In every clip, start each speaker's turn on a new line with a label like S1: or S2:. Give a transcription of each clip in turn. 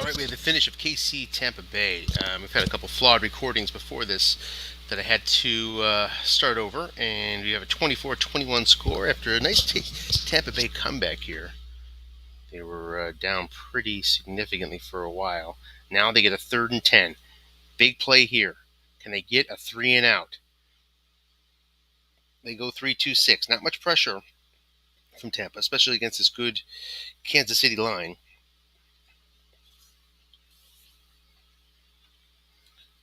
S1: right, we had the finish of KC Tampa Bay. We've had a couple flawed recordings before this that I had to start over, and we have a 24-21 score after a nice Tampa Bay comeback here. They were down pretty significantly for a while. Now they get a 3rd and 10. Big play here. Can they get a 3 and out? They go 3-2-6. Not much pressure from Tampa, especially against this good Kansas City line.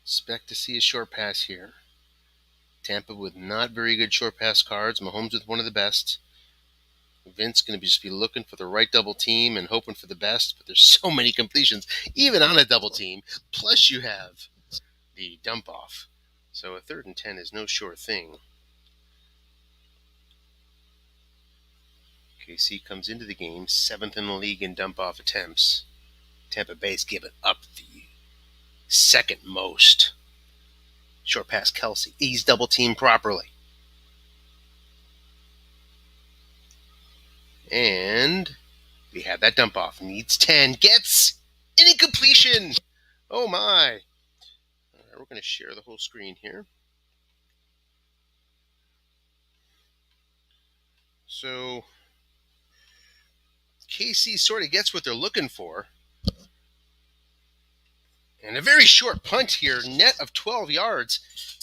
S1: Expect to see a short pass here. Tampa with not very good short pass cards. Mahomes with one of the best. Vince going to just be looking for the right double team and hoping for the best, but there's so many completions, even on a double team. Plus you have the dump off. So a 3rd and 10 is no sure thing. KC comes into the game 7th in the league in dump off attempts. Tampa Bay's given up the 2nd most. Short pass Kelsey. He's double teamed properly. And we have that dump off. Needs 10. Gets an incompletion. Oh my. All right, we're going to share the whole screen here. So KC sort of gets what they're looking for. And a very short punt here, net of 12 yards.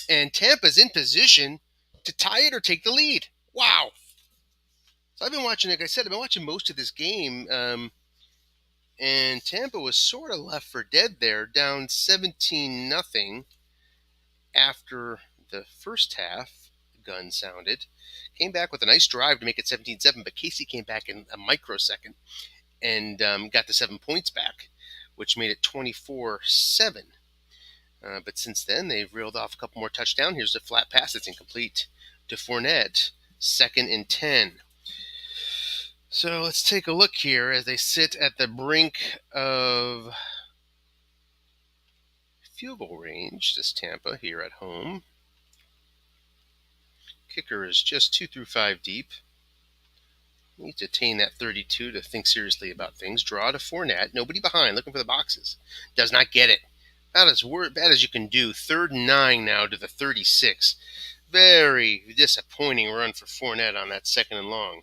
S1: And Tampa's in position to tie it or take the lead. Wow. So I've been watching, like I said, I've been watching most of this game. And Tampa was sort of left for dead there, down 17-0 after the first half. Gun sounded. Came back with a nice drive to make it 17-7, but KC came back in a microsecond and got the 7 points back, which made it 24-7. But since then, they've reeled off a couple more touchdowns. Here's a flat pass that's incomplete to Fournette, 2nd and 10. So let's take a look here as they sit at the brink of field goal range, this Tampa here at home. Kicker is just 2 through 5 deep. Need to attain that 32 to think seriously about things. Draw to Fournette. Nobody behind, looking for the boxes. Does not get it. About as bad as you can do. 3rd and 9 now to the 36. Very disappointing run for Fournette on that 2nd and long.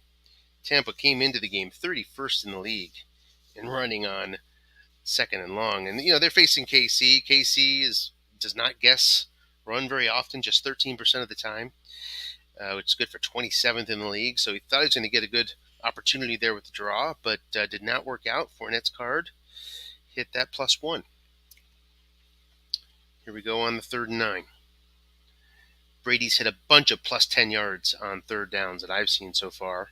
S1: Tampa came into the game 31st in the league in running on 2nd and long. And, they're facing KC. KC does not run very often, just 13% of the time, which is good for 27th in the league. So he thought he was going to get a good opportunity there with the draw, but did not work out. Fournette's card hit that +1. Here we go on the 3rd and 9. Brady's hit a bunch of +10 yards on 3rd downs that I've seen so far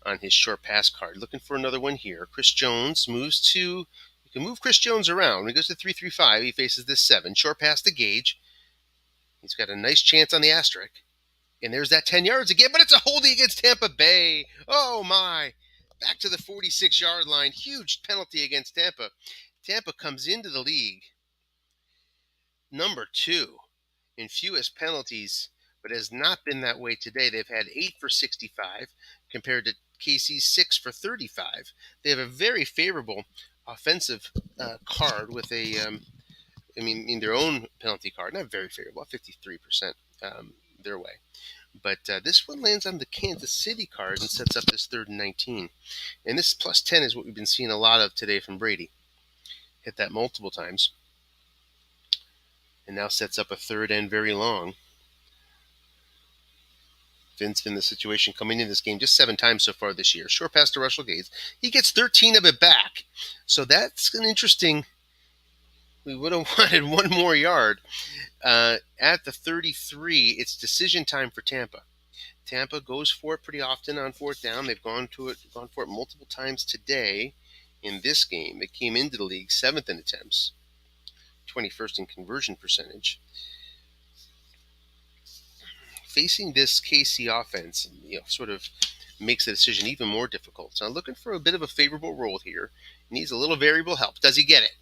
S1: on his short pass card. Looking for another one here. Chris Jones moves to, you can move Chris Jones around. When he goes to 3-3-5, he faces this 7. Short pass to Gage. He's got a nice chance on the asterisk. And there's that 10 yards again, but it's a holding against Tampa Bay. Oh, my. Back to the 46-yard line. Huge penalty against Tampa. Tampa comes into the league number 2 in fewest penalties, but has not been that way today. They've had 8 for 65 compared to KC's 6 for 35. They have a very favorable offensive card with in their own penalty card. Not very favorable, 53% their way. But this one lands on the Kansas City card and sets up this 3rd and 19. And this +10 is what we've been seeing a lot of today from Brady. Hit that multiple times. And now sets up a 3rd and very long. Vince in the situation coming in this game just 7 times so far this year. Short pass to Russell Gage. He gets 13 of it back. So that's an interesting. We would have wanted 1 more yard. At the 33, it's decision time for Tampa. Tampa goes for it pretty often on 4th down. They've gone for it multiple times today in this game. They came into the league 7th in attempts, 21st in conversion percentage. Facing this KC offense, sort of makes the decision even more difficult. So I'm looking for a bit of a favorable roll here. He needs a little variable help. Does he get it?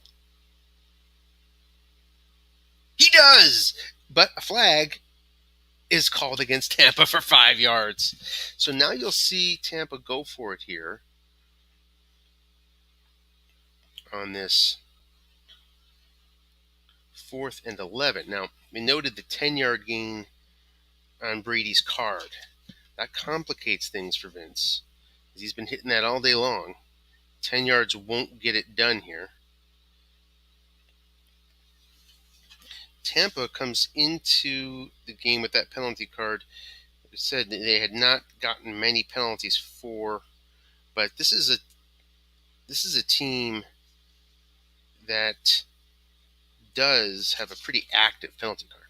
S1: He does! But a flag is called against Tampa for 5 yards. So now you'll see Tampa go for it here on this 4th and 11. Now, we noted the 10-yard gain on Brady's card. That complicates things for Vince. He's been hitting that all day long. 10 yards won't get it done here. Tampa comes into the game with that penalty card. We said they had not gotten many penalties for, but this is a team that does have a pretty active penalty card.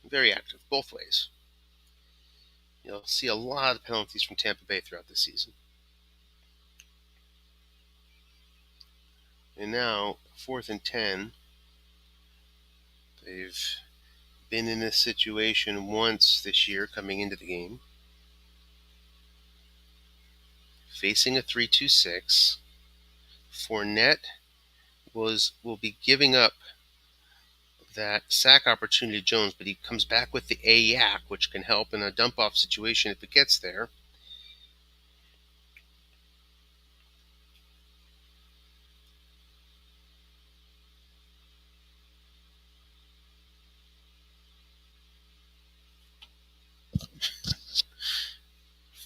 S1: Very active, both ways. You'll see a lot of penalties from Tampa Bay throughout the season. And now, 4th and 10. They've been in this situation once this year coming into the game. Facing a 3-2-6. Fournette will be giving up that sack opportunity to Jones, but he comes back with the A-yak, which can help in a dump-off situation if it gets there.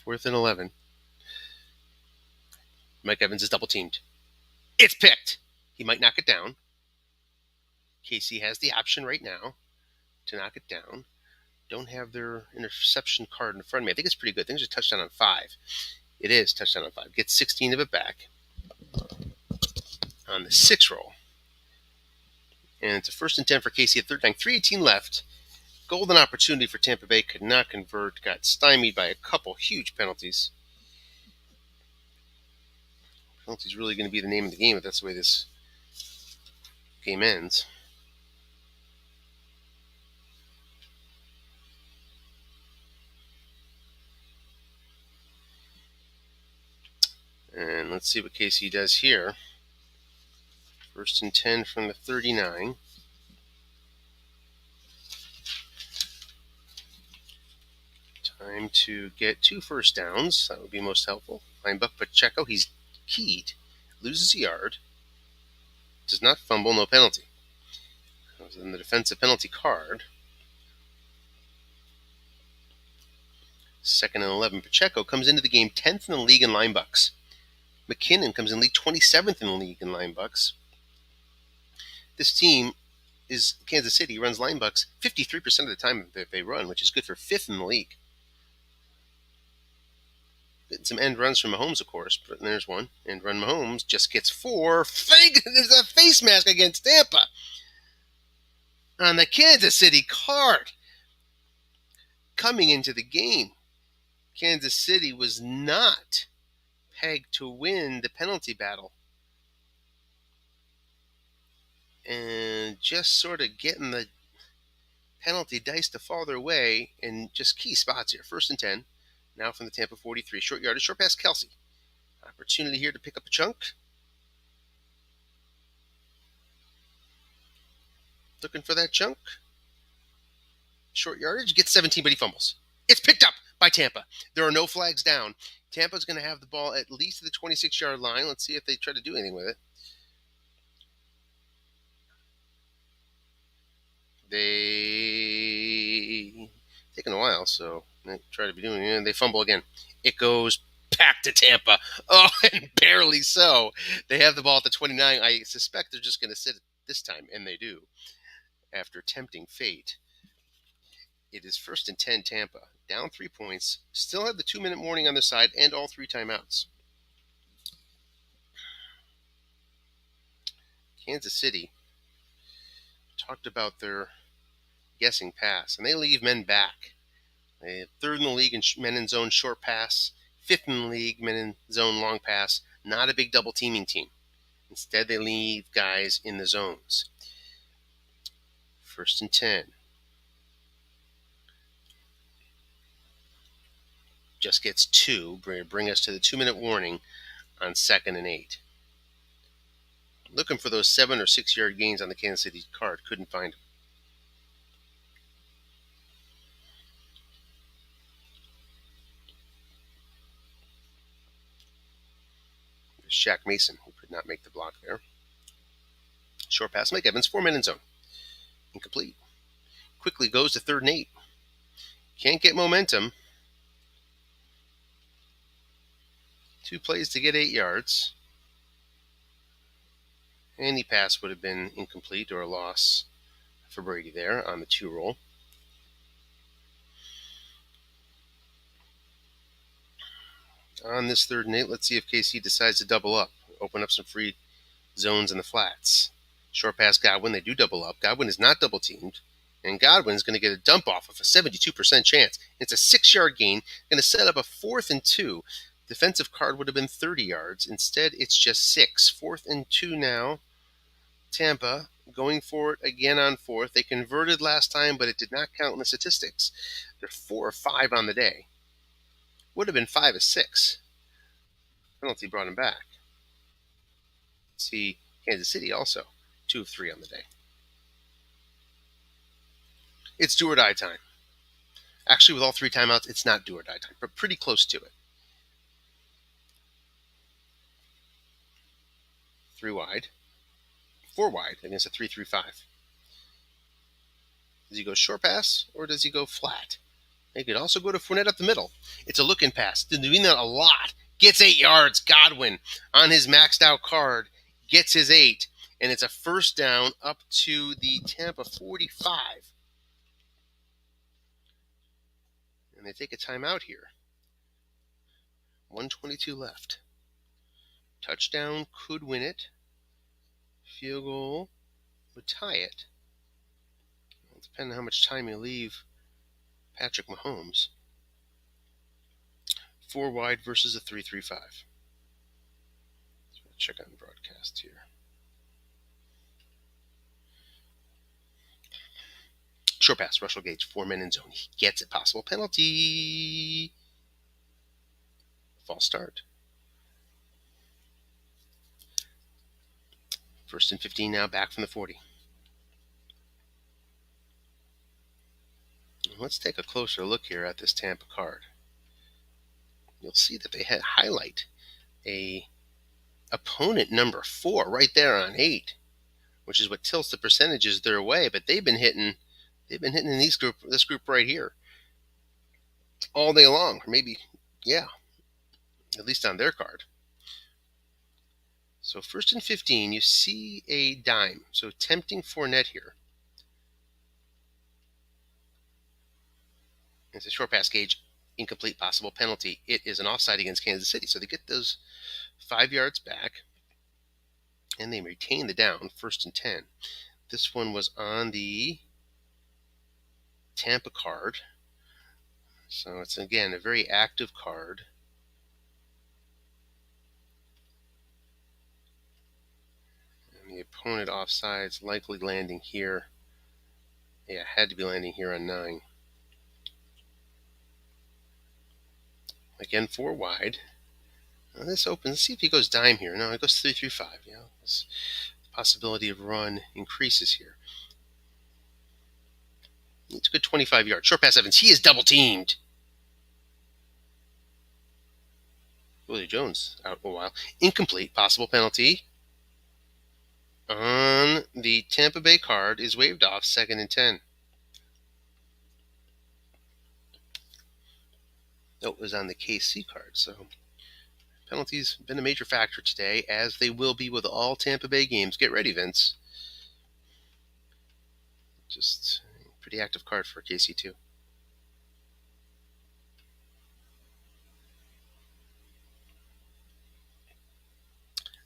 S1: Fourth and 11. Mike Evans is double-teamed. It's picked. He might knock it down. KC has the option right now to knock it down. Don't have their interception card in front of me. I think it's pretty good. I think it's a touchdown on 5. It is touchdown on 5. Gets 16 of it back on the 6 roll. And it's a 1st and 10 for KC at 3rd down. 3:18 left. Golden opportunity for Tampa Bay. Could not convert. Got stymied by a couple huge penalties. Penalties really going to be the name of the game if that's the way this game ends. And let's see what KC does here. 1st and 10 from the 39. Time to get 2 first downs. That would be most helpful. Find Buck Pacheco. He's keyed. Loses a yard. Does not fumble. No penalty. Comes in the defensive penalty card. 2nd and 11. Pacheco comes into the game 10th in the league in linebucks. McKinnon comes in league 27th in the league in linebucks. This team is Kansas City, runs linebucks 53% of the time that they run, which is good for 5th in the league. Some end runs from Mahomes, of course, but there's one. End run Mahomes just gets 4. There's a face mask against Tampa on the Kansas City card. Coming into the game, Kansas City was not pegged to win the penalty battle. And just sort of getting the penalty dice to fall their way in just key spots here. 1st and 10. Now from the Tampa 43. Short yardage, short pass Kelsey. Opportunity here to pick up a chunk. Looking for that chunk. Short yardage, gets 17, but he fumbles. It's picked up by Tampa. There are no flags down. Tampa's going to have the ball at least at the 26-yard line. Let's see if they try to do anything with it. They taking a while, so they try to be doing it, and they fumble again. It goes back to Tampa. Oh, and barely so. They have the ball at the 29. I suspect they're just going to sit it this time, and they do. After tempting fate, it is 1st and 10 Tampa. Down 3 points. Still have the 2-minute warning on their side and all 3 timeouts. Kansas City talked about their guessing pass, and they leave men back. They have 3rd in the league in men in zone short pass, 5th in the league men in zone long pass. Not a big double teaming team. Instead, they leave guys in the zones. 1st and 10. Just gets 2. Bring us to the 2-minute warning on 2nd and 8. Looking for those 7 or 6 yard gains on the Kansas City card. Couldn't find them. Shaq Mason, who could not make the block there. Short pass, Mike Evans, 4 men in zone. Incomplete. Quickly goes to 3rd and 8. Can't get momentum. 2 plays to get 8 yards. Any pass would have been incomplete or a loss for Brady there on the 2 roll. On this 3rd and 8, let's see if KC decides to double up, open up some free zones in the flats. Short pass Godwin, they do double up. Godwin is not double teamed, and Godwin is going to get a dump off of a 72% chance. It's a 6-yard gain, going to set up a 4th and 2. Defensive card would have been 30 yards. Instead, it's just 6. 4th and 2 now. Tampa going for it again on 4th. They converted last time, but it did not count in the statistics. They're 4 or 5 on the day. Would have been 5 or 6. Penalty brought him back. See, Kansas City also 2 of 3 on the day. It's do or die time. Actually, with all 3 timeouts, it's not do or die time, but pretty close to it. 3 wide, 4 wide against a 3-3-5. Does he go short pass or does he go flat? He could also go to Fournette up the middle. It's a looking pass. Doing that a lot. Gets 8 yards. Godwin on his maxed out card gets his 8, and it's a 1st down up to the Tampa 45. And they take a timeout here. 1:22 left. Touchdown could win it. Field goal would tie it. It'll depend on how much time you leave Patrick Mahomes. 4 wide versus a 3-3-5. Let's check on the broadcast here. Short pass, Russell Gage, 4 men in zone. He gets it. Possible penalty. False start. 1st and 15 now, back from the 40. Let's take a closer look here at this Tampa card. You'll see that they highlight a opponent number 4 right there on 8, which is what tilts the percentages their way. But they've been hitting in this group right here all day long, or maybe, yeah, at least on their card. So 1st and 15, you see a dime. So tempting Fournette here. It's a short pass Gage, incomplete, possible penalty. It is an offside against Kansas City. So they get those 5 yards back, and they retain the down, 1st and 10. This one was on the Tampa card. So it's, again, a very active card. And the opponent offsides likely landing here. Yeah, had to be landing here on 9. Again, 4 wide. Now this opens. Let's see if he goes dime here. No, it goes 3-3-5. Yeah, this possibility of run increases here. It's a good 25 yards. Short pass Evans. He is double teamed. Willie Jones out a while. Incomplete. Possible penalty on the Tampa Bay card is waved off. 2nd and 10. No, it was on the KC card. So penalties been a major factor today, as they will be with all Tampa Bay games. Get ready, Vince. Just a pretty active card for KC too.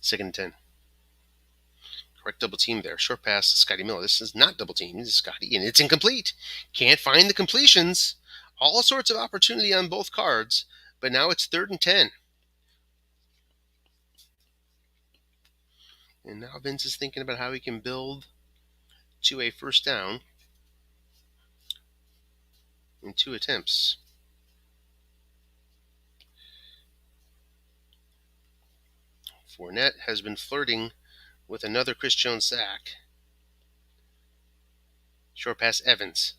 S1: 2nd and 10. Correct double team there. Short pass to Scotty Miller. This is not double team. This is Scotty, and it's incomplete. Can't find the completions. All sorts of opportunity on both cards, but now it's 3rd and 10. And now Vince is thinking about how he can build to a 1st down in 2 attempts. Fournette has been flirting with another Chris Jones sack. Short pass Evans.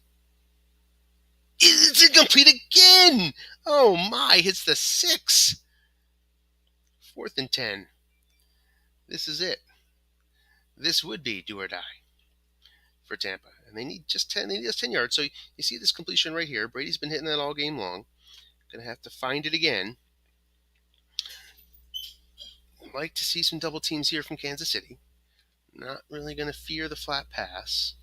S1: It's incomplete again! Oh my, hits the 6. 4th and 10. This is it. This would be do or die for Tampa, and they need just 10. They need just 10 yards. So you see this completion right here. Brady's been hitting that all game long. Going to have to find it again. Like to see some double teams here from Kansas City. Not really going to fear the flat pass.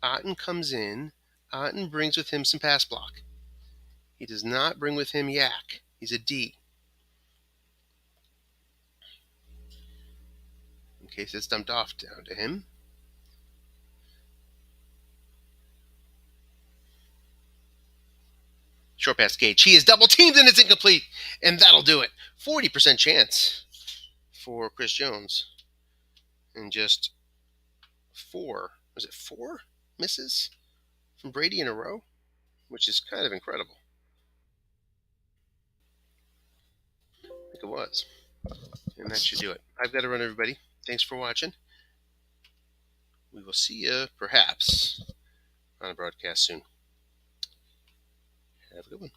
S1: Otten comes in. Otten brings with him some pass block. He does not bring with him Yak. He's a D. In case it's dumped off down to him. Short pass Gage. He is double teamed and it's incomplete. And that'll do it. 40% chance for Chris Jones. And just four misses from Brady in a row? Which is kind of incredible. I think it was. And that should do it. I've got to run, everybody. Thanks for watching. We will see you, perhaps, on a broadcast soon. Have a good one.